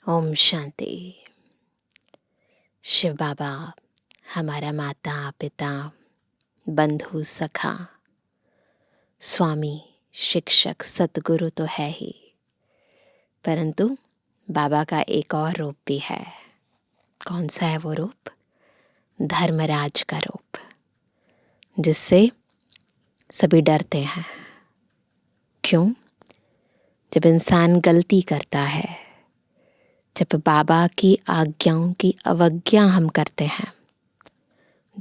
ओम शांति। शिव बाबा हमारा माता पिता बंधु सखा स्वामी शिक्षक सतगुरु तो है ही, परंतु बाबा का एक और रूप भी है। कौन सा है वो रूप? धर्मराज का रूप, जिससे सभी डरते हैं। क्यों? जब इंसान गलती करता है, जब बाबा की आज्ञाओं की अवज्ञा हम करते हैं,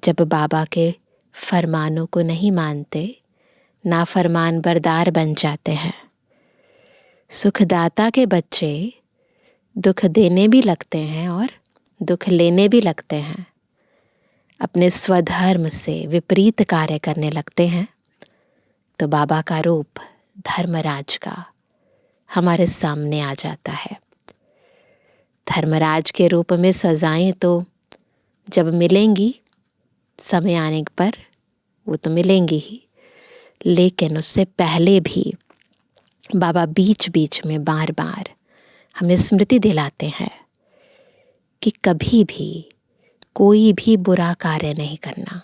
जब बाबा के फरमानों को नहीं मानते, नाफरमान बरदार बन जाते हैं। सुखदाता के बच्चे दुख देने भी लगते हैं और दुख लेने भी लगते हैं। अपने स्वधर्म से विपरीत कार्य करने लगते हैं, तो बाबा का रूप धर्मराज का हमारे सामने आ जाता है। धर्मराज के रूप में सजाएं तो जब मिलेंगी, समय आने पर वो तो मिलेंगी ही, लेकिन उससे पहले भी बाबा बीच बीच में बार बार हमें स्मृति दिलाते हैं कि कभी भी कोई भी बुरा कार्य नहीं करना,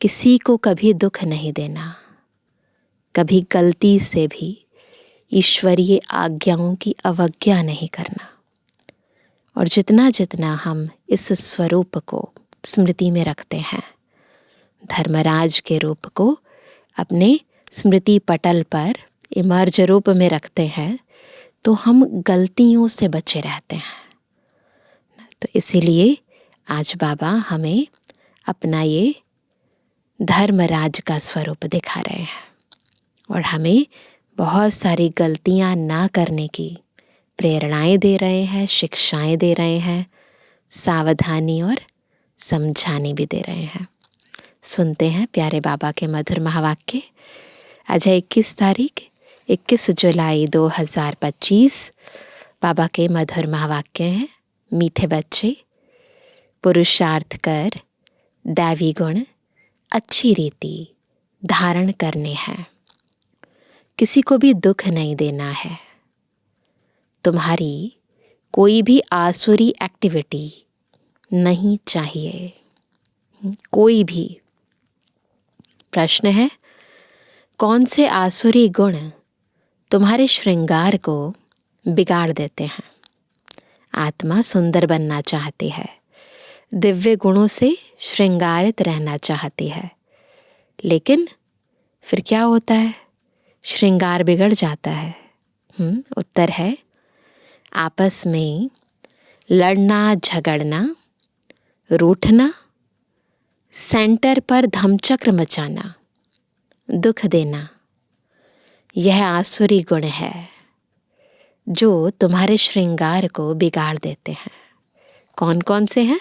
किसी को कभी दुख नहीं देना, कभी गलती से भी ईश्वरीय आज्ञाओं की अवज्ञा नहीं करना। और जितना जितना हम इस स्वरूप को स्मृति में रखते हैं, धर्मराज के रूप को अपने स्मृति पटल पर इमर्ज रूप में रखते हैं, तो हम गलतियों से बचे रहते हैं। तो इसीलिए आज बाबा हमें अपना ये धर्मराज का स्वरूप दिखा रहे हैं और हमें बहुत सारी गलतियां ना करने की प्रेरणाएं दे रहे हैं, शिक्षाएं दे रहे हैं, सावधानी और समझाने भी दे रहे हैं। सुनते हैं प्यारे बाबा के मधुर महावाक्य। आज है 21 जुलाई 2025। बाबा के मधुर महावाक्य हैं। मीठे बच्चे, पुरुषार्थ कर दैवी गुण अच्छी रीति धारण करने हैं। किसी को भी दुख नहीं देना है। तुम्हारी कोई भी आसुरी एक्टिविटी नहीं चाहिए, कोई भी। प्रश्न है, कौन से आसुरी गुण तुम्हारे श्रृंगार को बिगाड़ देते हैं? आत्मा सुंदर बनना चाहती है, दिव्य गुणों से श्रृंगारित रहना चाहती है, लेकिन फिर क्या होता है? श्रृंगार बिगड़ जाता है। उत्तर है, आपस में लड़ना झगड़ना, रूठना, सेंटर पर धमचक्र मचाना, दुख देना, यह आसुरी गुण है जो तुम्हारे श्रृंगार को बिगाड़ देते हैं। कौन कौन से हैं?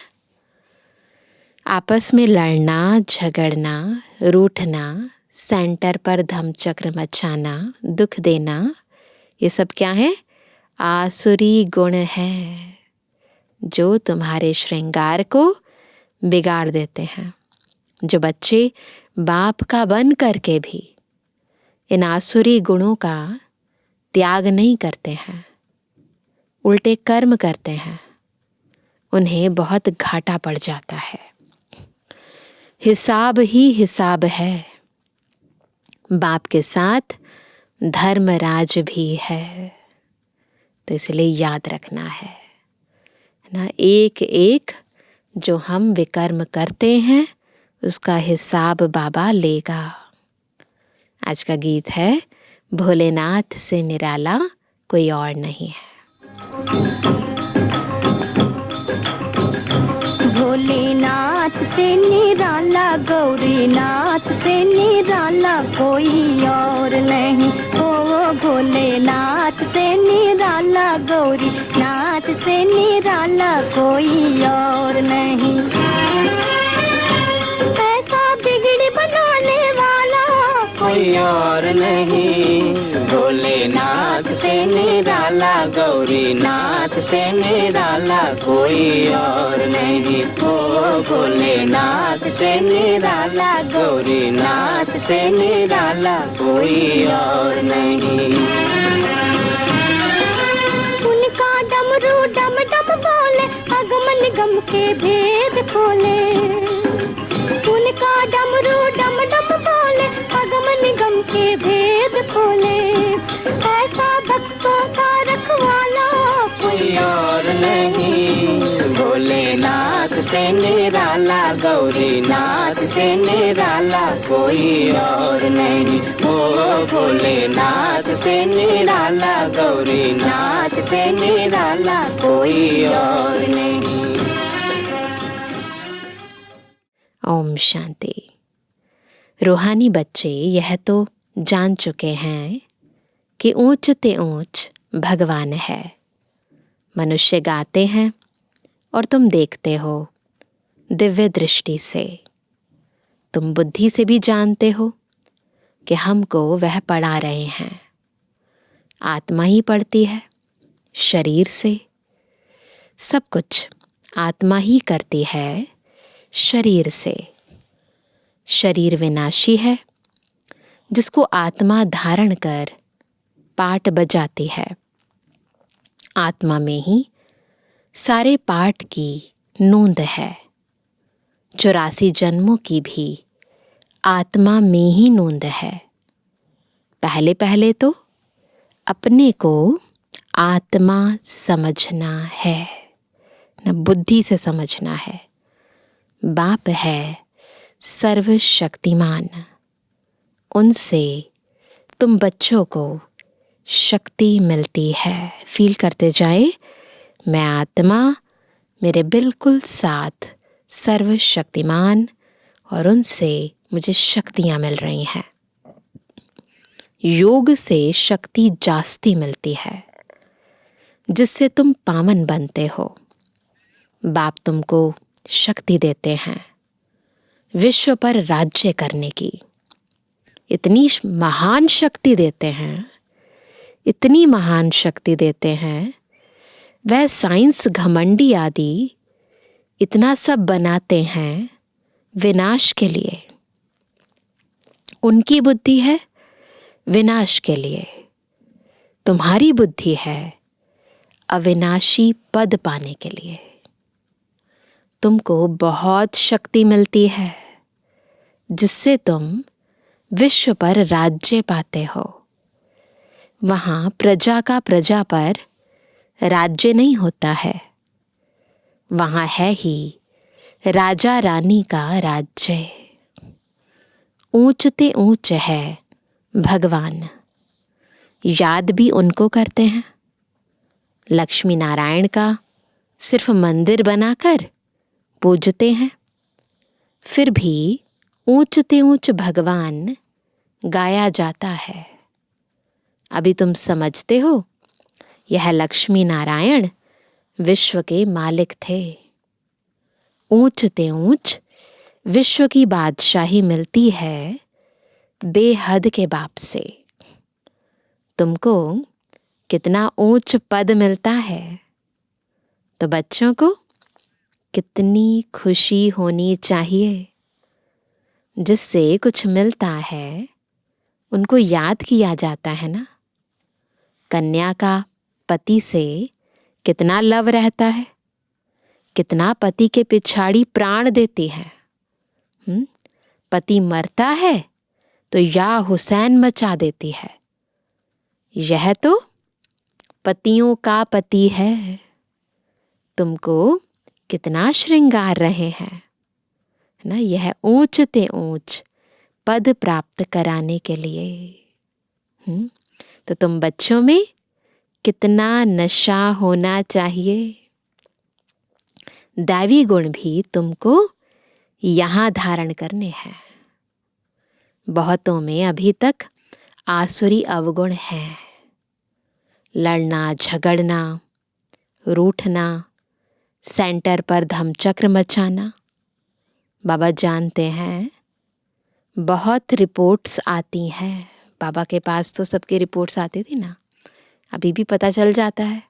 आपस में लड़ना झगड़ना, रूठना, सेंटर पर धमचक्र मचाना, दुख देना, ये सब क्या है? आसुरी गुण है जो तुम्हारे श्रृंगार को बिगाड़ देते हैं। जो बच्चे बाप का बन करके भी इन आसुरी गुणों का त्याग नहीं करते हैं, उल्टे कर्म करते हैं, उन्हें बहुत घाटा पड़ जाता है। हिसाब ही हिसाब है। बाप के साथ धर्मराज भी है, तो इसलिए याद रखना है ना, एक एक जो हम विकर्म करते हैं उसका हिसाब बाबा लेगा। आज का गीत है, भोलेनाथ से निराला कोई और नहीं है। भोलेनाथ से निराला, गौरीनाथ से निराला कोई और नहीं। ओ भोलेनाथ से निराला, गौरीनाथ से निराला कोई और नहीं। ऐसा बिगड़ी बनाने वाला कोई और नहीं। भोलेनाथ से निराला, गौरीनाथ से निराला कोई और नहीं। ओ भोलेनाथ से निराला, गौरीनाथ से निराला कोई और नहीं। उनका दम बोले, उनका डमरू डम डम बोले, अगम निगम के भेद खोले। ऐसा भक्तों का रखवाला कोई और नहीं, भोलेनाथ से निराला, गौरीनाथ से निराला कोई और नहीं। ओ भोलेनाथ से निराला, गौरीनाथ से निराला कोई और नहीं। ओम शांति। रूहानी बच्चे यह तो जान चुके हैं कि ऊंच ते ऊंच भगवान है। मनुष्य गाते हैं और तुम देखते हो दिव्य दृष्टि से। तुम बुद्धि से भी जानते हो कि हमको वह पढ़ा रहे हैं। आत्मा ही पढ़ती है, शरीर से। सब कुछ आत्मा ही करती है, शरीर से। शरीर विनाशी है, जिसको आत्मा धारण कर पाठ बजाती है। आत्मा में ही सारे पाठ की नोंद है। 84 जन्मों की भी आत्मा में ही नोंद है। पहले पहले तो अपने को आत्मा समझना है, न बुद्धि से समझना है। बाप है सर्वशक्तिमान, उनसे तुम बच्चों को शक्ति मिलती है। फील करते जाए, मैं आत्मा, मेरे बिल्कुल साथ सर्वशक्तिमान, और उनसे मुझे शक्तियाँ मिल रही हैं। योग से शक्ति जास्ती मिलती है, जिससे तुम पावन बनते हो। बाप तुमको शक्ति देते हैं विश्व पर राज्य करने की। इतनी महान शक्ति देते हैं, इतनी महान शक्ति देते हैं। वह साइंस घमंडी आदि इतना सब बनाते हैं विनाश के लिए। उनकी बुद्धि है विनाश के लिए, तुम्हारी बुद्धि है अविनाशी पद पाने के लिए। तुमको बहुत शक्ति मिलती है, जिससे तुम विश्व पर राज्य पाते हो। वहाँ प्रजा का प्रजा पर राज्य नहीं होता है, वहाँ है ही राजा रानी का राज्य। ऊंचते ऊंच है भगवान, याद भी उनको करते हैं। लक्ष्मी नारायण का सिर्फ मंदिर बनाकर पूजते हैं, फिर भी ऊंचते ऊंच भगवान गाया जाता है। अभी तुम समझते हो, यह लक्ष्मी नारायण विश्व के मालिक थे। ऊंचते ऊंच विश्व की बादशाही मिलती है बेहद के बाप से। तुमको कितना ऊंच पद मिलता है, तो बच्चों को कितनी खुशी होनी चाहिए। जिससे कुछ मिलता है, उनको याद किया जाता है ना। कन्या का पति से कितना लव रहता है, कितना पति के पिछाड़ी प्राण देती है। पति मरता है तो या हुसैन मचा देती है। यह तो पतियों का पति है। तुमको कितना श्रृंगार रहे हैं ना, यह ऊंचते ऊंच पद प्राप्त कराने के लिए। तो तुम बच्चों में कितना नशा होना चाहिए। दैवी गुण भी तुमको यहाँ धारण करने हैं। बहुतों में अभी तक आसुरी अवगुण है। लड़ना, झगड़ना, रूठना, सेंटर पर धमचक्र मचाना। बाबा जानते हैं बहुत रिपोर्ट्स आती हैं। बाबा के पास तो सबकी रिपोर्ट्स आती थी ना, अभी भी पता चल जाता है।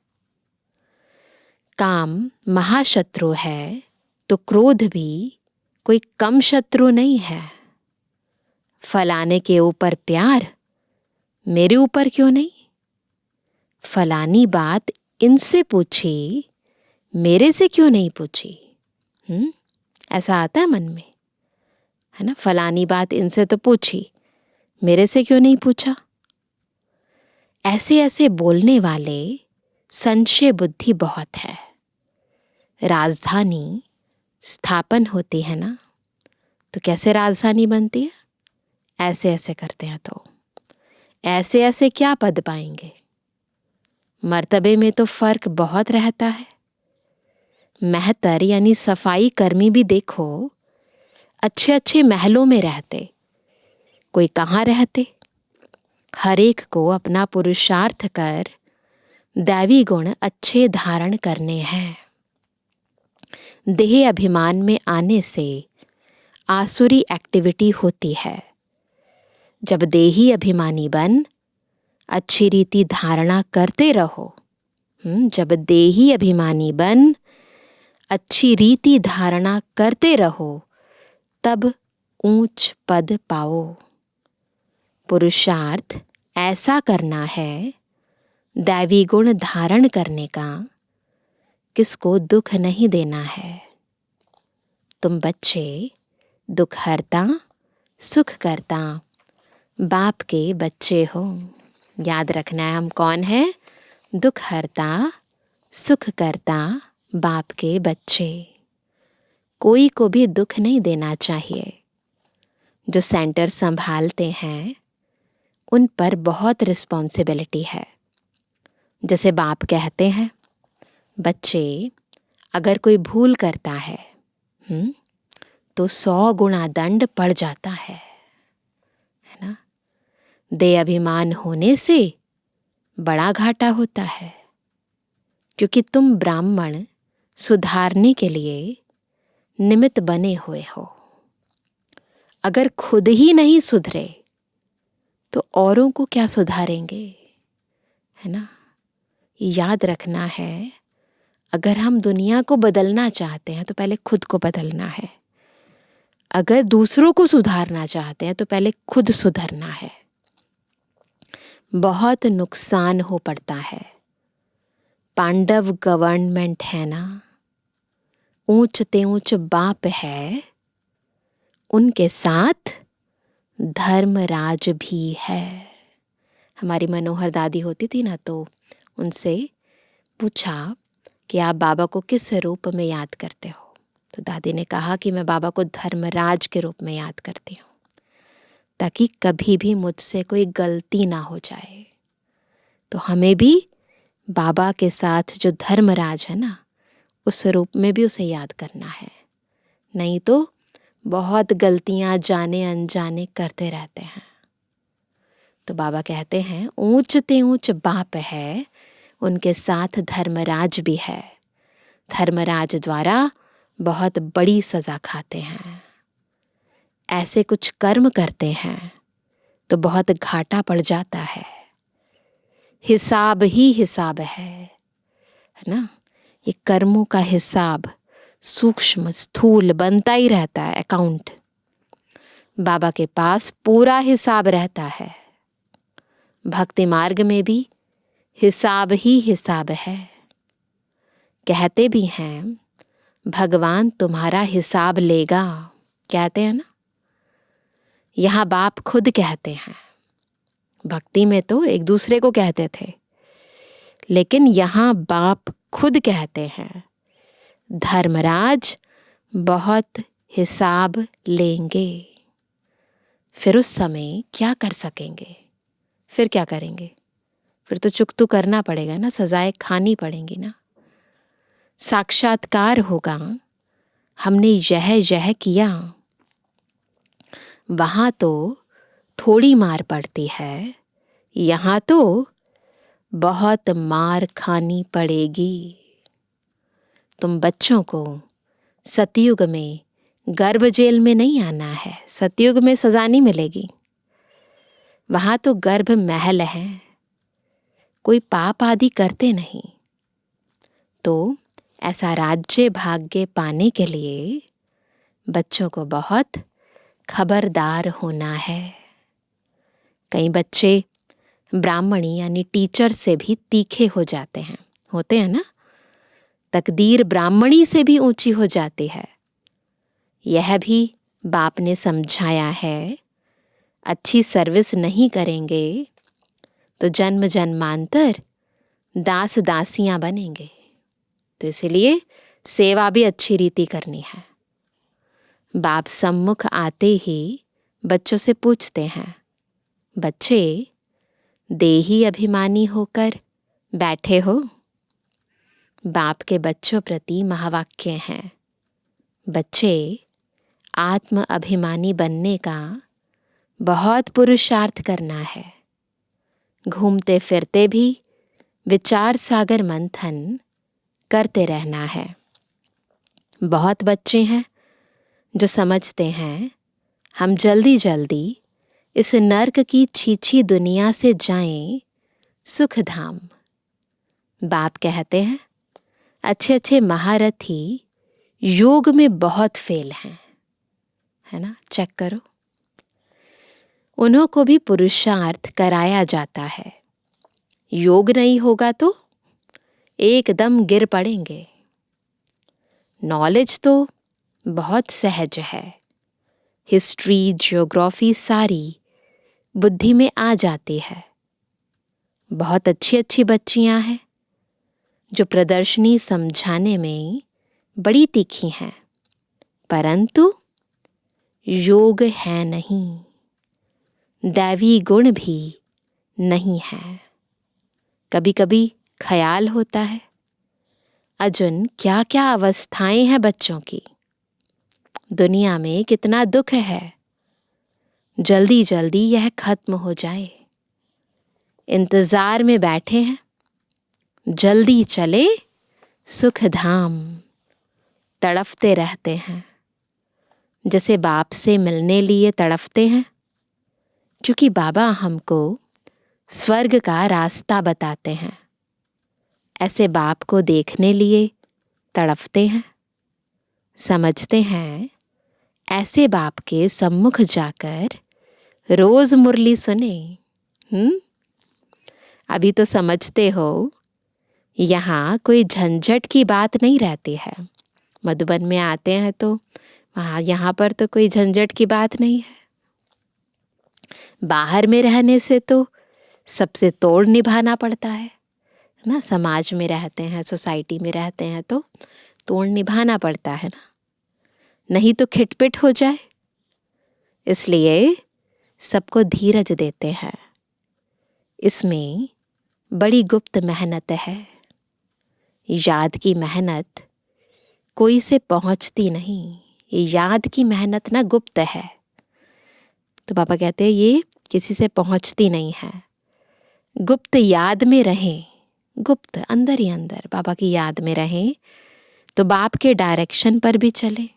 काम महाशत्रु है तो क्रोध भी कोई कम शत्रु नहीं है। फलाने के ऊपर प्यार, मेरे ऊपर क्यों नहीं? फलानी बात इनसे पूछी, मेरे से क्यों नहीं पूछी? ऐसा आता है मन में, है ना? फलानी बात इनसे तो पूछी, मेरे से क्यों नहीं पूछा? ऐसे ऐसे बोलने वाले संशय बुद्धि बहुत है। राजधानी स्थापन होती है ना, तो कैसे राजधानी बनती है? ऐसे ऐसे करते हैं। तो ऐसे ऐसे क्या पद पाएंगे? मर्तबे में तो फर्क बहुत रहता है। मेहतर यानी सफाई कर्मी भी देखो, अच्छे अच्छे महलों में रहते, कोई कहाँ रहते। हर एक को अपना पुरुषार्थ कर दैवी गुण अच्छे धारण करने हैं। देह अभिमान में आने से आसुरी एक्टिविटी होती है। जब देही अभिमानी बन अच्छी रीति धारणा करते रहो, जब देही अभिमानी बन अच्छी रीति धारणा करते रहो, तब ऊंच पद पाओ। पुरुषार्थ ऐसा करना है दैवी गुण धारण करने का, किसको दुख नहीं देना है। तुम बच्चे दुख हरता सुख करता बाप के बच्चे हो। याद रखना है हम कौन है? दुख हरता सुख करता बाप के बच्चे। कोई को भी दुख नहीं देना चाहिए। जो सेंटर संभालते हैं उन पर बहुत रिस्पॉन्सिबिलिटी है। जैसे बाप कहते हैं, बच्चे अगर कोई भूल करता है तो 100 गुना दंड पड़ जाता है ना? दे अभिमान होने से बड़ा घाटा होता है, क्योंकि तुम ब्राह्मण सुधारने के लिए निमित्त बने हुए हो। अगर खुद ही नहीं सुधरे तो औरों को क्या सुधारेंगे, है ना? याद रखना है, अगर हम दुनिया को बदलना चाहते हैं तो पहले खुद को बदलना है। अगर दूसरों को सुधारना चाहते हैं तो पहले खुद सुधरना है। बहुत नुकसान हो पड़ता है। पांडव गवर्नमेंट है ना, ऊंच ते ऊंच बाप है, उनके साथ धर्मराज भी है। हमारी मनोहर दादी होती थी ना, तो उनसे पूछा कि आप बाबा को किस रूप में याद करते हो? तो दादी ने कहा कि मैं बाबा को धर्मराज के रूप में याद करती हूँ, ताकि कभी भी मुझसे कोई गलती ना हो जाए। तो हमें भी बाबा के साथ जो धर्मराज है ना, उस रूप में भी उसे याद करना है। नहीं तो बहुत गलतियां जाने अनजाने करते रहते हैं। तो बाबा कहते हैं, ऊंच ते ऊंच बाप है, उनके साथ धर्मराज भी है। धर्मराज द्वारा बहुत बड़ी सजा खाते हैं। ऐसे कुछ कर्म करते हैं तो बहुत घाटा पड़ जाता है। हिसाब ही हिसाब है ना? ये कर्मों का हिसाब सूक्ष्म स्थूल बनता ही रहता है, अकाउंट। बाबा के पास पूरा हिसाब रहता है। भक्ति मार्ग में भी हिसाब ही हिसाब है। कहते भी हैं, भगवान तुम्हारा हिसाब लेगा, कहते हैं ना? यहाँ बाप खुद कहते हैं। भक्ति में तो एक दूसरे को कहते थे, लेकिन यहाँ बाप खुद कहते हैं, धर्मराज बहुत हिसाब लेंगे। फिर उस समय क्या कर सकेंगे? फिर क्या करेंगे? फिर तो चुक तो करना पड़ेगा ना, सजाएं खानी पड़ेंगी ना। साक्षात्कार होगा, हमने यह किया। वहां तो थोड़ी मार पड़ती है, यहाँ तो बहुत मार खानी पड़ेगी। तुम बच्चों को सतयुग में गर्भ जेल में नहीं आना है। सतयुग में सजा नहीं मिलेगी। वहां तो गर्भ महल है, कोई पाप आदि करते नहीं। तो ऐसा राज्य भाग्य पाने के लिए बच्चों को बहुत खबरदार होना है। कई बच्चे ब्राह्मणी यानी टीचर से भी तीखे हो जाते हैं, होते हैं ना? तकदीर ब्राह्मणी से भी ऊंची हो जाती है। यह भी बाप ने समझाया है, अच्छी सर्विस नहीं करेंगे तो जन्म जन्मांतर दास दासियां बनेंगे। तो इसलिए सेवा भी अच्छी रीति करनी है। बाप सम्मुख आते ही बच्चों से पूछते हैं, बच्चे देही अभिमानी होकर बैठे हो? बाप के बच्चों प्रति महावाक्य हैं, बच्चे आत्म अभिमानी बनने का बहुत पुरुषार्थ करना है। घूमते फिरते भी विचार सागर मंथन करते रहना है। बहुत बच्चे हैं जो समझते हैं हम जल्दी जल्दी इस नर्क की छीछी दुनिया से जाएं सुख धाम। बाप कहते हैं अच्छे अच्छे महारथी योग में बहुत फेल हैं, है ना, चेक करो। उन्हों को भी पुरुषार्थ कराया जाता है। योग नहीं होगा तो एकदम गिर पड़ेंगे। नॉलेज तो बहुत सहज है, हिस्ट्री ज्योग्राफी सारी बुद्धि में आ जाती है। बहुत अच्छी अच्छी बच्चियां हैं जो प्रदर्शनी समझाने में बड़ी तीखी हैं, परंतु योग है नहीं, दैवी गुण भी नहीं है। कभी कभी ख्याल होता है अर्जुन क्या क्या अवस्थाएं हैं बच्चों की, दुनिया में कितना दुख है, जल्दी जल्दी यह खत्म हो जाए। इंतजार में बैठे हैं, जल्दी चले सुख धाम। तड़फते रहते हैं, जैसे बाप से मिलने लिए तड़फते हैं, क्योंकि बाबा हमको स्वर्ग का रास्ता बताते हैं। ऐसे बाप को देखने लिए तड़फते हैं, समझते हैं ऐसे बाप के सम्मुख जाकर रोज मुरली सुने। अभी तो समझते हो यहाँ कोई झंझट की बात नहीं रहती है। मधुबन में आते हैं तो यहाँ पर तो कोई झंझट की बात नहीं है। बाहर में रहने से तो सबसे तोड़ निभाना पड़ता है ना, समाज में रहते हैं, सोसाइटी में रहते हैं तो तोड़ निभाना पड़ता है ना, नहीं तो खिटपिट हो जाए। इसलिए सबको धीरज देते हैं। इसमें बड़ी गुप्त मेहनत है। याद की मेहनत कोई से पहुंचती नहीं, ये याद की मेहनत ना गुप्त है। तो पापा कहते हैं ये किसी से पहुंचती नहीं है। गुप्त याद में रहें, गुप्त अंदर ही अंदर बाबा की याद में रहें तो बाप के डायरेक्शन पर भी चले।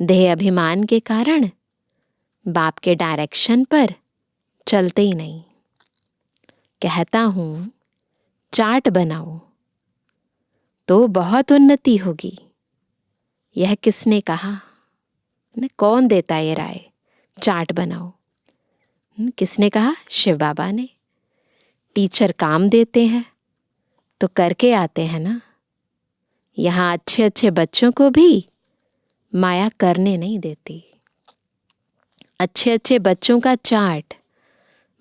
देह अभिमान के कारण बाप के डायरेक्शन पर चलते ही नहीं। कहता हूं चार्ट बनाओ तो बहुत उन्नति होगी। यह किसने कहा? कौन देता ये राय? चार्ट बनाओ किसने कहा? शिव बाबा ने। टीचर काम देते हैं तो करके आते हैं ना। यहाँ अच्छे अच्छे बच्चों को भी माया करने नहीं देती। अच्छे अच्छे बच्चों का चार्ट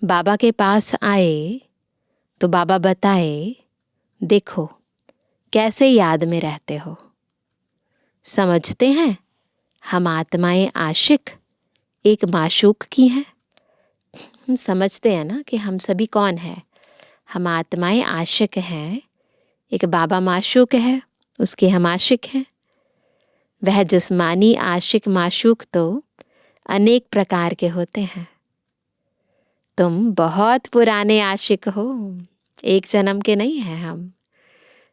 बाबा के पास आए तो बाबा बताए, देखो कैसे याद में रहते हो। समझते हैं हम आत्माएं आशिक एक माशूक की हैं। हम समझते हैं ना कि हम सभी कौन है। हम आत्माएं आशिक हैं, एक बाबा माशूक है, उसके हम आशिक हैं। वह जिस्मानी आशिक माशूक तो अनेक प्रकार के होते हैं। तुम बहुत पुराने आशिक हो, एक जन्म के नहीं हैं हम,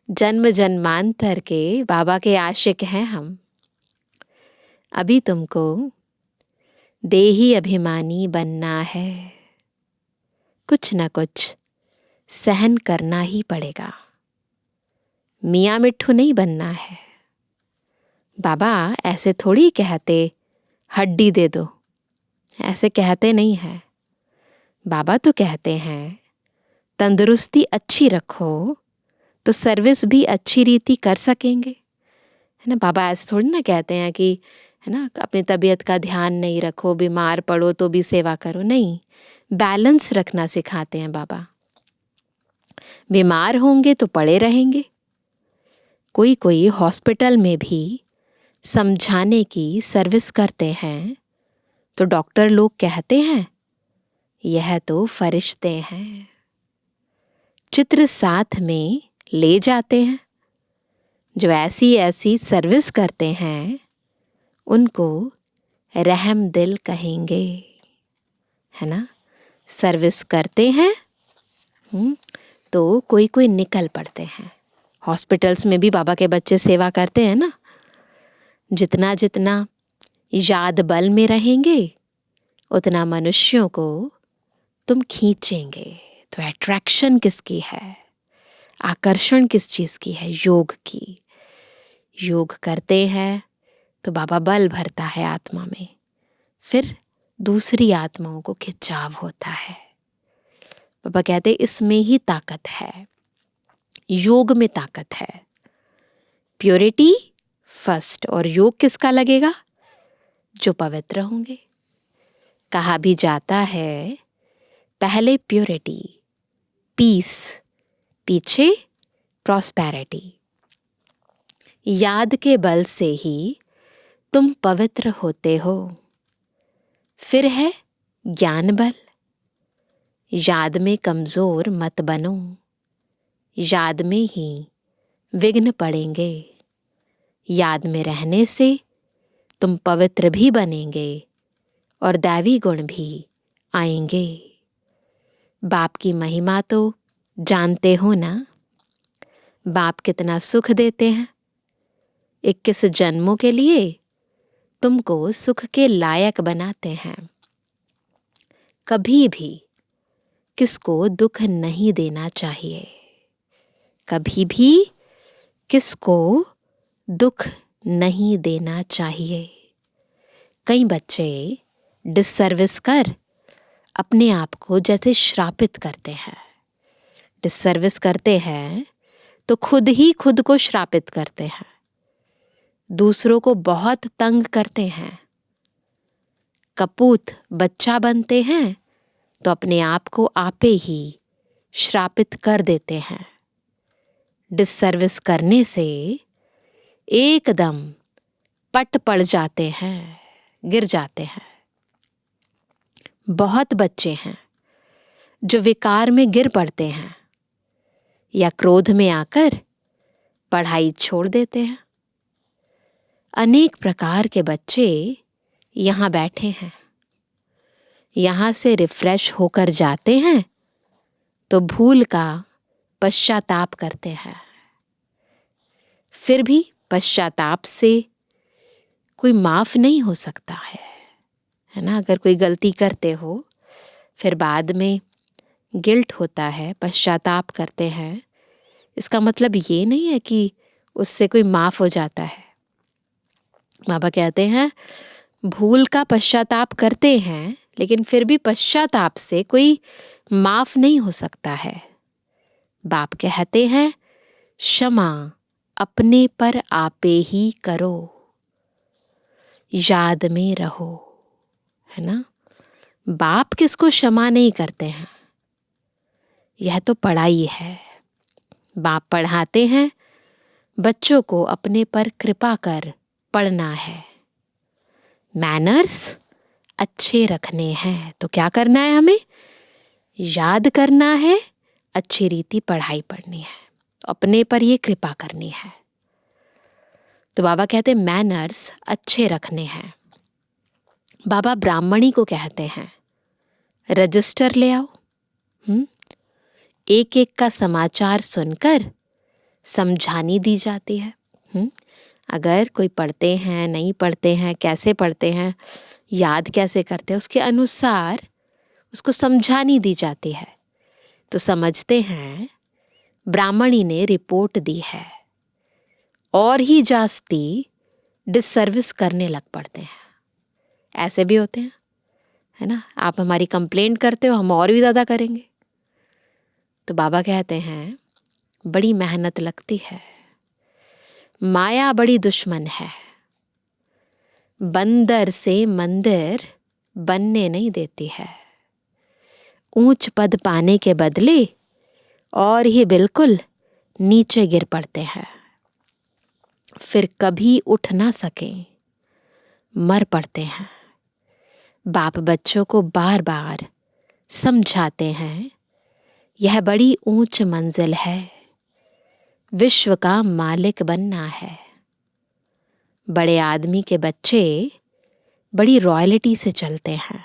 जन्म जन्मांतर के बाबा के आशिक हैं हम। अभी तुमको देही अभिमानी बनना है, कुछ न कुछ सहन करना ही पड़ेगा। मियाँ मिट्ठू नहीं बनना है। बाबा ऐसे थोड़ी कहते हड्डी दे दो, ऐसे कहते नहीं है। बाबा तो कहते हैं तंदुरुस्ती अच्छी रखो तो सर्विस भी अच्छी रीति कर सकेंगे, है ना। बाबा ऐसे थोड़ी ना कहते हैं कि है ना अपनी तबीयत का ध्यान नहीं रखो, बीमार पड़ो तो भी सेवा करो, नहीं, बैलेंस रखना सिखाते हैं बाबा। बीमार होंगे तो पड़े रहेंगे। कोई कोई हॉस्पिटल में भी समझाने की सर्विस करते हैं तो डॉक्टर लोग कहते हैं यह तो फरिश्ते हैं। चित्र साथ में ले जाते हैं। जो ऐसी ऐसी सर्विस करते हैं उनको रहम दिल कहेंगे, है ना। सर्विस करते हैं तो कोई कोई निकल पड़ते हैं। हॉस्पिटल्स में भी बाबा के बच्चे सेवा करते हैं ना। जितना जितना याद बल में रहेंगे उतना मनुष्यों को तुम खींचेंगे। तो अट्रैक्शन किसकी है, आकर्षण किस चीज की है? योग की। योग करते हैं तो बाबा बल भरता है आत्मा में, फिर दूसरी आत्माओं को खिंचाव होता है। बाबा कहते इसमें ही ताकत है, योग में ताकत है। Purity first. और योग किसका लगेगा? जो पवित्र होंगे। कहा भी जाता है पहले प्योरिटी, पीस, पीछे प्रॉस्पेरिटी। याद के बल से ही तुम पवित्र होते हो। फिर है ज्ञान बल। याद में कमजोर मत बनो, याद में ही विघ्न पड़ेंगे। याद में रहने से तुम पवित्र भी बनेंगे और दैवी गुण भी आएंगे। बाप की महिमा तो जानते हो ना। बाप कितना सुख देते हैं। 21 जन्मों के लिए तुमको सुख के लायक बनाते हैं। कभी भी किसको दुख नहीं देना चाहिए। कभी भी किसको दुख नहीं देना चाहिए। कई बच्चे डिससर्विस कर अपने आप को जैसे श्रापित करते हैं। डिससर्विस करते हैं तो खुद ही खुद को श्रापित करते हैं। दूसरों को बहुत तंग करते हैं। कपूत बच्चा बनते हैं तो अपने आप को आपे ही श्रापित कर देते हैं। डिससर्विस करने से एकदम पट पड़ जाते हैं, गिर जाते हैं। बहुत बच्चे हैं जो विकार में गिर पड़ते हैं या क्रोध में आकर पढ़ाई छोड़ देते हैं। अनेक प्रकार के बच्चे यहाँ बैठे हैं। यहाँ से रिफ्रेश होकर जाते हैं तो भूल का पश्चाताप करते हैं। फिर भी पश्चाताप से कोई माफ नहीं हो सकता है ना। अगर कोई गलती करते हो फिर बाद में गिल्ट होता है, पश्चाताप करते हैं, इसका मतलब ये नहीं है कि उससे कोई माफ हो जाता है। बाबा कहते हैं भूल का पश्चाताप करते हैं लेकिन फिर भी पश्चाताप से कोई माफ नहीं हो सकता है। बाप कहते हैं क्षमा अपने पर आपे ही करो, याद में रहो, है ना। बाप किसको क्षमा नहीं करते हैं। यह तो पढ़ाई है। बाप पढ़ाते हैं बच्चों को अपने पर कृपा कर पढ़ना है। मैनर्स अच्छे रखने हैं तो क्या करना है? हमें याद करना है, अच्छी रीति पढ़ाई पढ़नी है, अपने पर ये कृपा करनी है। तो बाबा कहते हैं मैनर्स अच्छे रखने हैं। बाबा ब्राह्मणी को कहते हैं रजिस्टर ले आओ। एक एक का समाचार सुनकर समझानी दी जाती है। अगर कोई पढ़ते हैं, नहीं पढ़ते हैं, कैसे पढ़ते हैं, याद कैसे करते हैं, उसके अनुसार उसको समझानी दी जाती है। तो समझते हैं ब्राह्मणी ने रिपोर्ट दी है और ही जास्ती डिससर्विस करने लग पड़ते हैं। ऐसे भी होते हैं, है ना। आप हमारी कंप्लेंट करते हो, हम और भी ज़्यादा करेंगे। तो बाबा कहते हैं बड़ी मेहनत लगती है। माया बड़ी दुश्मन है, बंदर से मंदिर बनने नहीं देती है। ऊंच पद पाने के बदले और ही बिल्कुल नीचे गिर पड़ते हैं, फिर कभी उठ ना सकें, मर पड़ते हैं। बाप बच्चों को बार बार समझाते हैं, यह बड़ी ऊंच मंजिल है, विश्व का मालिक बनना है। बड़े आदमी के बच्चे बड़ी रॉयल्टी से चलते हैं,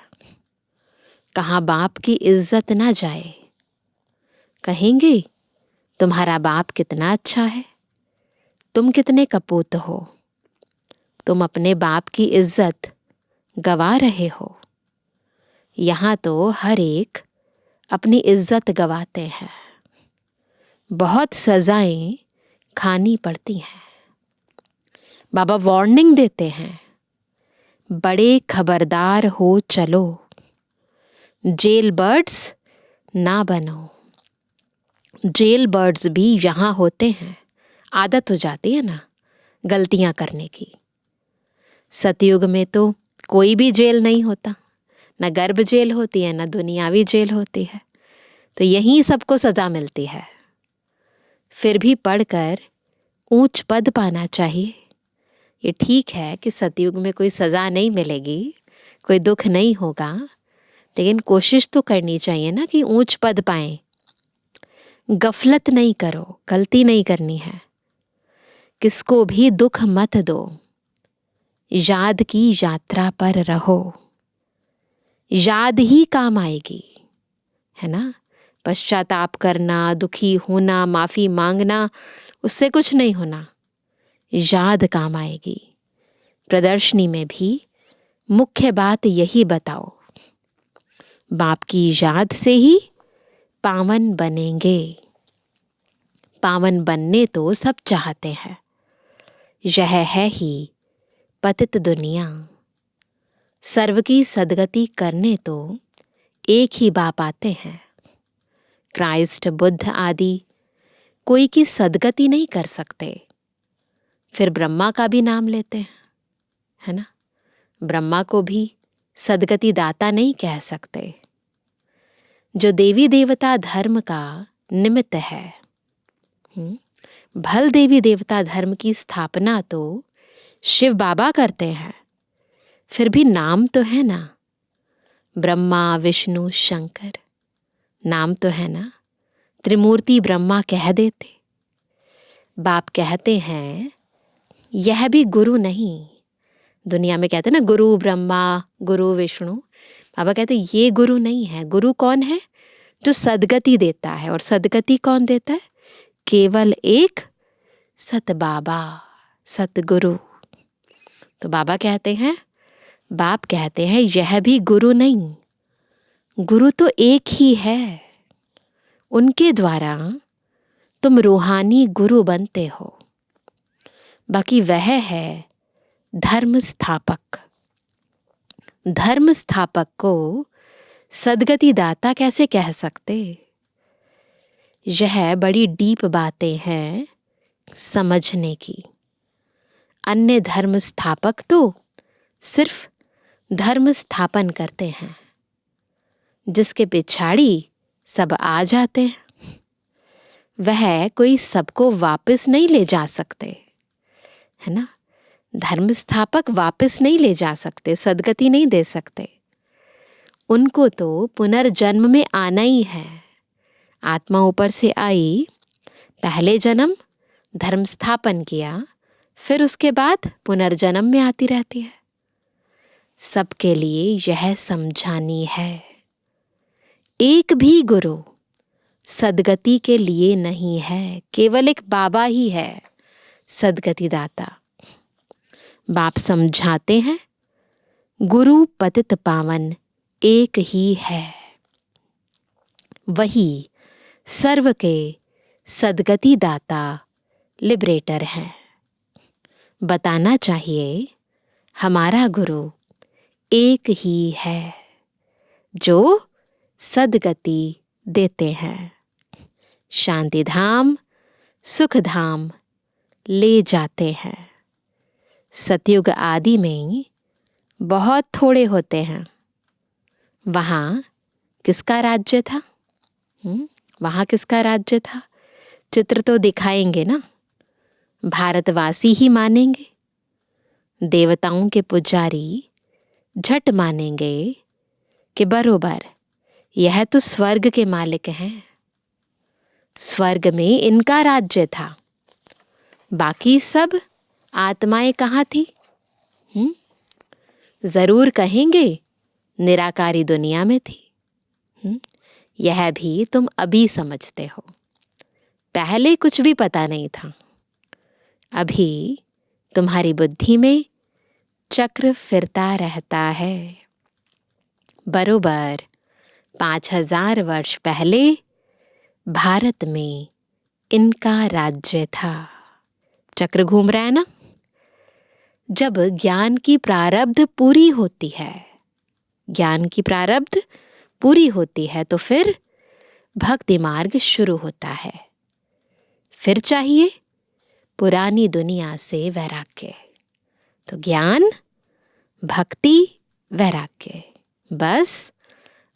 कहाँ बाप की इज्जत ना जाए। कहेंगे तुम्हारा बाप कितना अच्छा है, तुम कितने कपूत हो, तुम अपने बाप की इज्जत गवा रहे हो। यहाँ तो हर एक अपनी इज्जत गवाते हैं, बहुत सजाएं खानी पड़ती हैं। बाबा वार्निंग देते हैं, बड़े खबरदार हो चलो, जेल बर्ड्स ना बनो। जेल बर्ड्स भी यहाँ होते हैं, आदत हो जाती है ना गलतियां करने की। सतयुग में तो कोई भी जेल नहीं होता, न गर्भ जेल होती है न दुनियावी जेल होती है, तो यहीं सबको सजा मिलती है। फिर भी पढ़कर ऊंच पद पाना चाहिए। ये ठीक है कि सतयुग में कोई सजा नहीं मिलेगी, कोई दुख नहीं होगा, लेकिन कोशिश तो करनी चाहिए ना कि ऊंच पद पाएं। गफलत नहीं करो, गलती नहीं करनी है, किसको भी दुख मत दो, याद की यात्रा पर रहो, याद ही काम आएगी, है ना। पश्चाताप करना, दुखी होना, माफी मांगना, उससे कुछ नहीं होना, याद काम आएगी। प्रदर्शनी में भी मुख्य बात यही बताओ, बाप की याद से ही पावन बनेंगे। पावन बनने तो सब चाहते हैं, यह है ही पतित दुनिया। सर्व की सदगति करने तो एक ही बाप आते हैं, क्राइस्ट, बुद्ध आदि कोई की सदगति नहीं कर सकते, फिर ब्रह्मा का भी नाम लेते हैं, है ना। ब्रह्मा को भी सदगति दाता नहीं कह सकते। जो देवी देवता धर्म का निमित्त है, भल देवी देवता धर्म की स्थापना तो शिव बाबा करते हैं, फिर भी नाम तो है ना, ब्रह्मा विष्णु शंकर, नाम तो है ना। त्रिमूर्ति ब्रह्मा कह देते, बाप कहते हैं यह भी गुरु नहीं। दुनिया में कहते हैं ना गुरु ब्रह्मा, गुरु विष्णु, बाबा कहते ये गुरु नहीं है। गुरु कौन है? जो सदगति देता है, और सदगति कौन देता है? केवल एक सत बाबा, सतगुरु। तो बाबा कहते हैं, बाप कहते हैं यह भी गुरु नहीं, गुरु तो एक ही है, उनके द्वारा तुम रूहानी गुरु बनते हो। बाकी वह है धर्म स्थापक। धर्म स्थापक को सदगति दाता कैसे कह सकते? यह बड़ी डीप बातें हैं समझने की। अन्य धर्म स्थापक तो सिर्फ धर्म स्थापन करते हैं, जिसके पिछाड़ी सब आ जाते हैं। वह कोई सबको वापस नहीं ले जा सकते, है ना। धर्म स्थापक वापस नहीं ले जा सकते, सदगति नहीं दे सकते। उनको तो पुनर्जन्म में आना ही है। आत्मा ऊपर से आई, पहले जन्म धर्म स्थापन किया, फिर उसके बाद पुनर्जन्म में आती रहती है। सबके लिए यह समझानी है, एक भी गुरु सदगति के लिए नहीं है, केवल एक बाबा ही है सदगति दाता। बाप समझाते हैं, गुरु पतित पावन एक ही है, वही सर्व के सदगति दाता लिबरेटर है। बताना चाहिए हमारा गुरु एक ही है, जो सदगति देते हैं। शांति धाम, सुख धाम, ले जाते हैं। सतयुग आदि में बहुत थोड़े होते हैं। वहाँ किसका राज्य था? वहाँ किसका राज्य था? चित्र तो दिखाएंगे ना, भारतवासी ही मानेंगे। देवताओं के पुजारी झट मानेंगे कि बरोबर यह तो स्वर्ग के मालिक हैं। स्वर्ग में इनका राज्य था। बाकी सब आत्माएं कहाँ थी? जरूर कहेंगे निराकारी दुनिया में थी। यह भी तुम अभी समझते हो, पहले कुछ भी पता नहीं था। अभी तुम्हारी बुद्धि में चक्र फिरता रहता है। बरोबर 5000 वर्ष पहले भारत में इनका राज्य था। चक्र घूम रहा है ना। जब ज्ञान की प्रारब्ध पूरी होती है, ज्ञान की प्रारब्ध पूरी होती है तो फिर भक्ति मार्ग शुरू होता है। फिर चाहिए पुरानी दुनिया से वैराग्य। तो ज्ञान, भक्ति, वैराग्य, बस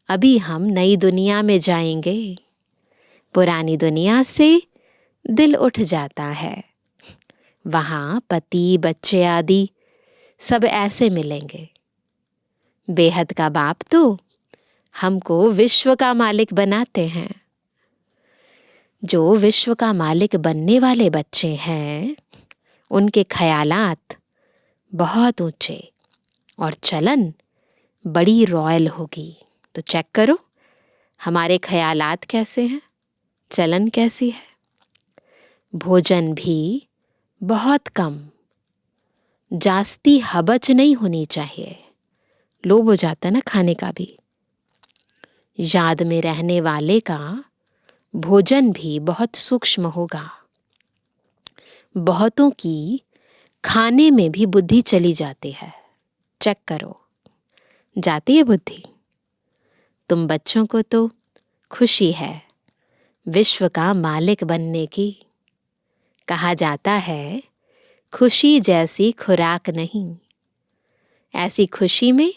अभी हम नई दुनिया में जाएंगे। पुरानी दुनिया से दिल उठ जाता है। वहाँ पति, बच्चे आदि सब ऐसे मिलेंगे। बेहद का बाप तो हमको विश्व का मालिक बनाते हैं। जो विश्व का मालिक बनने वाले बच्चे हैं, उनके ख्यालात बहुत ऊंचे और चलन बड़ी रॉयल होगी। तो चेक करो हमारे ख्यालात कैसे हैं, चलन कैसी है। भोजन भी बहुत कम, जास्ती हबच नहीं होनी चाहिए। लोभ हो जाता है ना खाने का भी। याद में रहने वाले का भोजन भी बहुत सूक्ष्म होगा। बहुतों की खाने में भी बुद्धि चली जाती है। चेक करो, जाती है बुद्धि। तुम बच्चों को तो खुशी है विश्व का मालिक बनने की। कहा जाता है खुशी जैसी खुराक नहीं। ऐसी खुशी में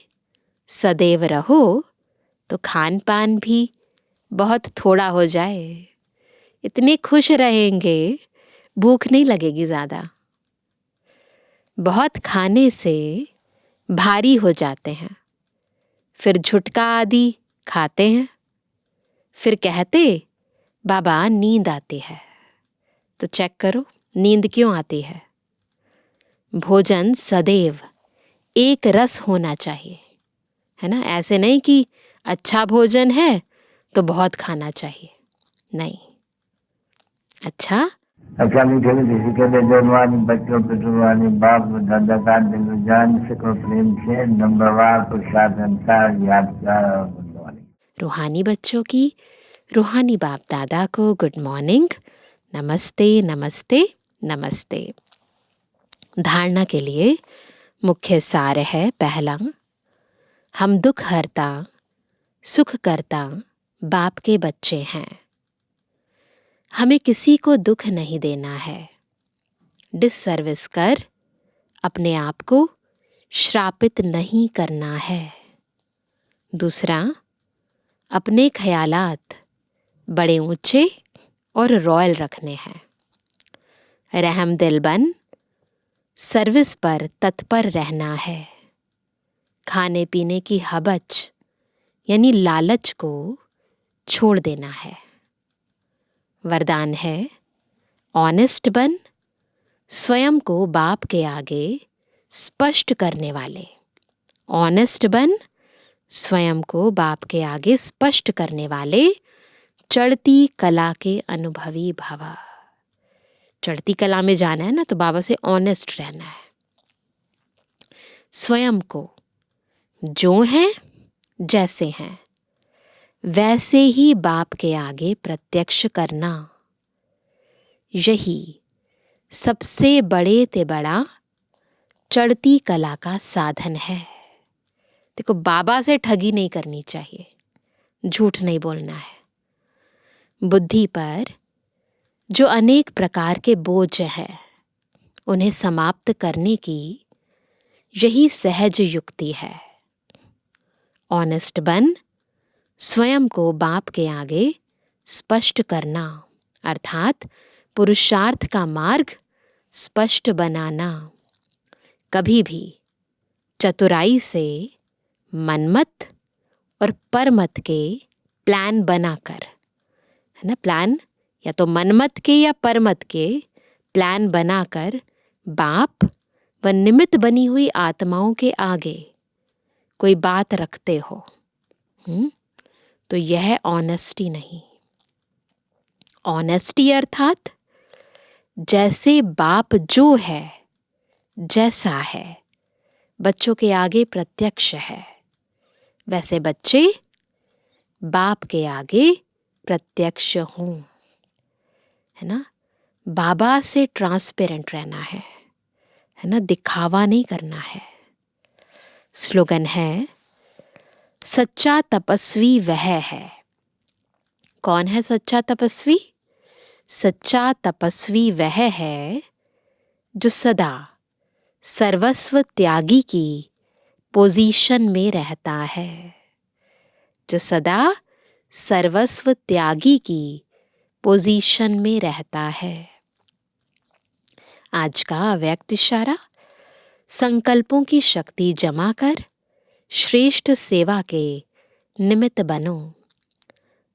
सदैव रहो तो खान पान भी बहुत थोड़ा हो जाए। इतने खुश रहेंगे, भूख नहीं लगेगी ज़्यादा। बहुत खाने से भारी हो जाते हैं, फिर झुटका आदि खाते हैं, फिर कहते बाबा नींद आती है। तो चेक करो नींद क्यों आती है। भोजन सदैव एक रस होना चाहिए, है ना। ऐसे नहीं कि अच्छा भोजन है तो बहुत खाना चाहिए, नहीं। अच्छा मीठे मीठे सिक्के जवानी बच्चों पे जुबानी बाप दादा का दिल जान सको प्रेम से नंबरवार प्रसाद अंसार यादगार और गुड मॉर्निंग। रूहानी बच्चों की रूहानी बाप दादा को गुड मॉर्निंग, नमस्ते नमस्ते नमस्ते। धारणा के लिए मुख्य सार है पहला, हम दुख हरता सुख करता बाप के बच्चे हैं। हमें किसी को दुख नहीं देना है। डिससर्विस कर अपने आप को श्रापित नहीं करना है। दूसरा, अपने ख्यालात बड़े ऊंचे और रॉयल रखने हैं। रहम दिल बन सर्विस पर तत्पर रहना है। खाने पीने की हबच यानी लालच को छोड़ देना है। वरदान है ऑनेस्ट बन स्वयं को बाप के आगे स्पष्ट करने वाले। ऑनेस्ट बन स्वयं को बाप के आगे स्पष्ट करने वाले। चढ़ती कला के अनुभवी भव। चढ़ती कला में जाना है ना तो बाबा से ऑनेस्ट रहना है। स्वयं को जो हैं जैसे हैं वैसे ही बाप के आगे प्रत्यक्ष करना, यही सबसे बड़े ते बड़ा चढ़ती कला का साधन है। देखो बाबा से ठगी नहीं करनी चाहिए, झूठ नहीं बोलना है। बुद्धि पर जो अनेक प्रकार के बोझ हैं उन्हें समाप्त करने की यही सहज युक्ति है। ऑनेस्ट बन स्वयं को बाप के आगे स्पष्ट करना, अर्थात पुरुषार्थ का मार्ग स्पष्ट बनाना। कभी भी चतुराई से मनमत और परमत के प्लान बनाकर, है ना, प्लान या तो मनमत के या परमत के प्लान बनाकर बाप व निमित्त बनी हुई आत्माओं के आगे कोई बात रखते हो, तो यह ऑनेस्टी नहीं। ऑनेस्टी अर्थात जैसे बाप जो है, जैसा है, बच्चों के आगे प्रत्यक्ष है, वैसे बच्चे बाप के आगे प्रत्यक्ष हों, है ना। बाबा से ट्रांसपेरेंट रहना है ना, दिखावा नहीं करना है। स्लोगन है, सच्चा तपस्वी वह है। कौन है सच्चा तपस्वी? सच्चा तपस्वी वह है जो सदा सर्वस्व त्यागी की पोजीशन में रहता है, जो सदा सर्वस्व त्यागी की पोजीशन में रहता है। आज का अव्यक्त इशारा, संकल्पों की शक्ति जमा कर श्रेष्ठ सेवा के निमित्त बनो।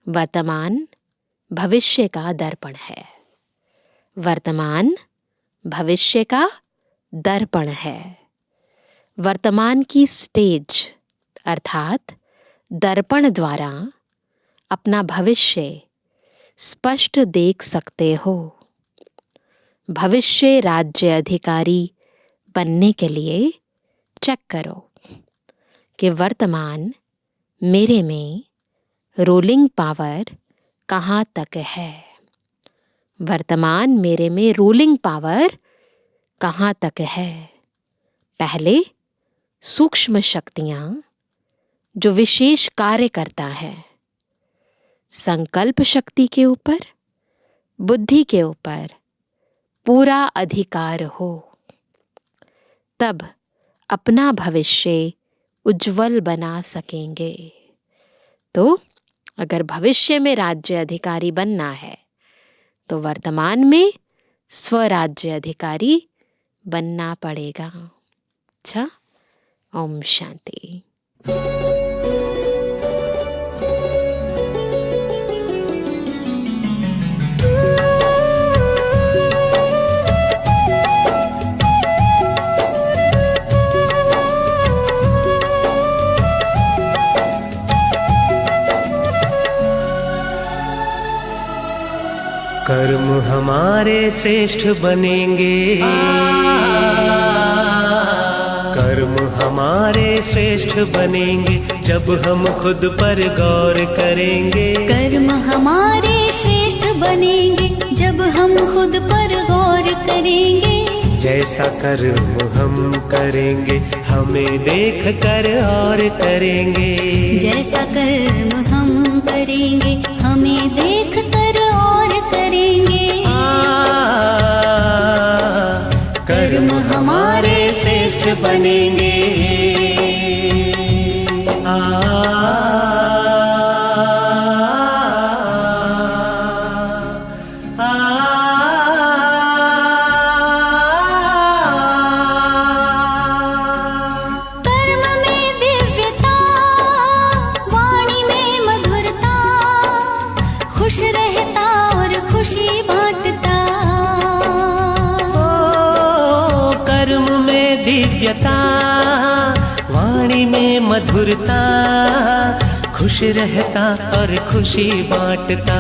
वर्तमान भविष्य का दर्पण है। वर्तमान भविष्य का दर्पण है। वर्तमान की स्टेज अर्थात दर्पण द्वारा अपना भविष्य स्पष्ट देख सकते हो। भविष्य राज्य अधिकारी बनने के लिए चेक करो कि वर्तमान मेरे में रूलिंग पावर कहाँ तक है। वर्तमान मेरे में रूलिंग पावर कहाँ तक है। पहले सूक्ष्म शक्तियाँ जो विशेष कार्य करता है, संकल्प शक्ति के ऊपर, बुद्धि के ऊपर पूरा अधिकार हो, तब अपना भविष्य उज्जवल बना सकेंगे। तो अगर भविष्य में राज्य अधिकारी बनना है तो वर्तमान में स्वराज्य अधिकारी बनना पड़ेगा। अच्छा, ओम शांति। कर्म हमारे श्रेष्ठ बनेंगे, कर्म हमारे श्रेष्ठ बनेंगे जब हम खुद पर गौर करेंगे। कर्म हमारे श्रेष्ठ बनेंगे जब हम खुद पर गौर करेंगे। जैसा कर्म हम करेंगे हमें देख कर और करेंगे। जैसा कर्म हम करेंगे हमें देख कर और करेंगे। कर्म हमारे श्रेष्ठ बनेंगे। वाणी में मधुरता, खुश रहता और खुशी बांटता।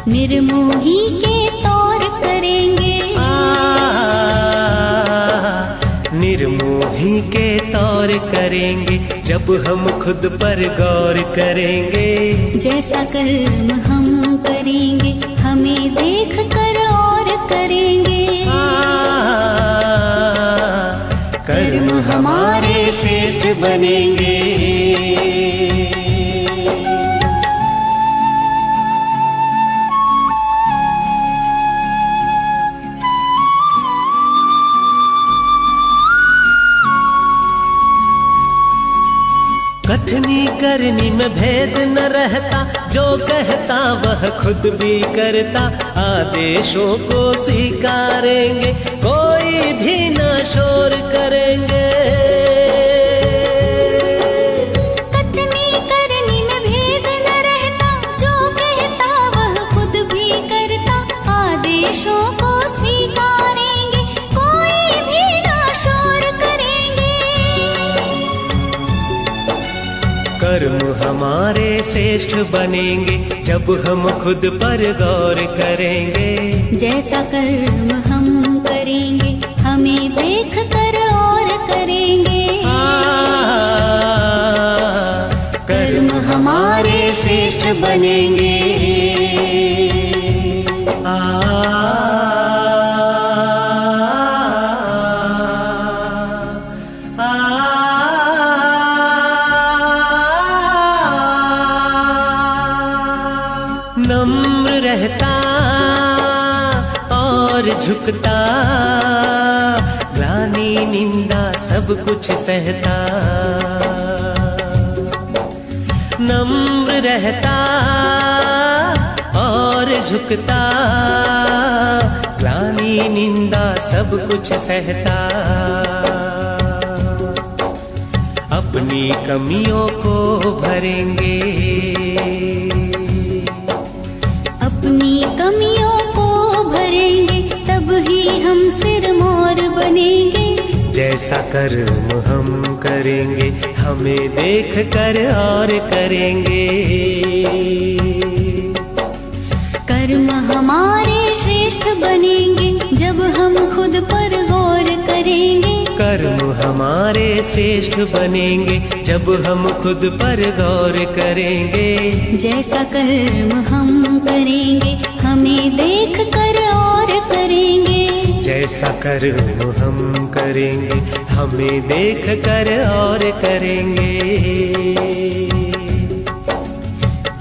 निर्मोही के तौर करेंगे। निर्मोही के तौर करेंगे जब हम खुद पर गौर करेंगे। जैसा कर्म हम करेंगे हमें देख कर और करेंगे। कर्म हमारे श्रेष्ठ बनेंगे। करनी में भेद न रहता, जो कहता वह खुद भी करता, आदेशों को स्वीकारेंगे, कोई भी न शोर करेंगे। कथनी करनी में भेद न रहता, जो कहता वह खुद भी करता, आदेशों को स्वीकारेंगे, कोई भी न शोर करेंगे। कर्म हमारे श्रेष्ठ बनेंगे जब हम खुद पर गौर करेंगे। जैसा कर्म हम करेंगे हमें देख कर और करेंगे। कर्म हमारे श्रेष्ठ बनेंगे। नम्र रहता और झुकता, ग्लानि निंदा सब कुछ सहता। नम्र रहता और झुकता, ग्लानि निंदा सब कुछ सहता। अपनी कमियों को भरेंगे, अपनी कमियों को भरेंगे, तब ही हम सिर मोर बनेंगे। जैसा कर्म हम करेंगे हमें देख कर और करेंगे। कर्म हमारे श्रेष्ठ बनेंगे जब हम खुद पर गौर करेंगे। कर्म हमारे श्रेष्ठ बनेंगे जब हम खुद पर गौर करेंगे। जैसा कर्म हम करेंगे हमें देख कर और करेंगे। जैसा कर्म हम करेंगे हमें देख कर और करेंगे।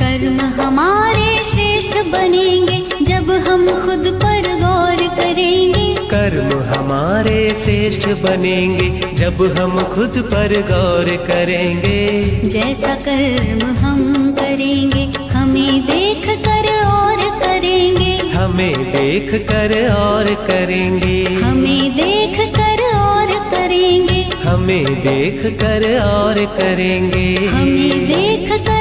कर्म हमारे श्रेष्ठ बनेंगे जब हम खुद पर गौर करेंगे। कर्म हमारे श्रेष्ठ बनेंगे जब हम खुद पर गौर करेंगे। जैसा कर्म हम करेंगे हमें देख कर और करेंगे। हमें देख कर और करेंगे। हमें देख कर और करेंगे। हमें देख कर और करेंगे। हमें देख कर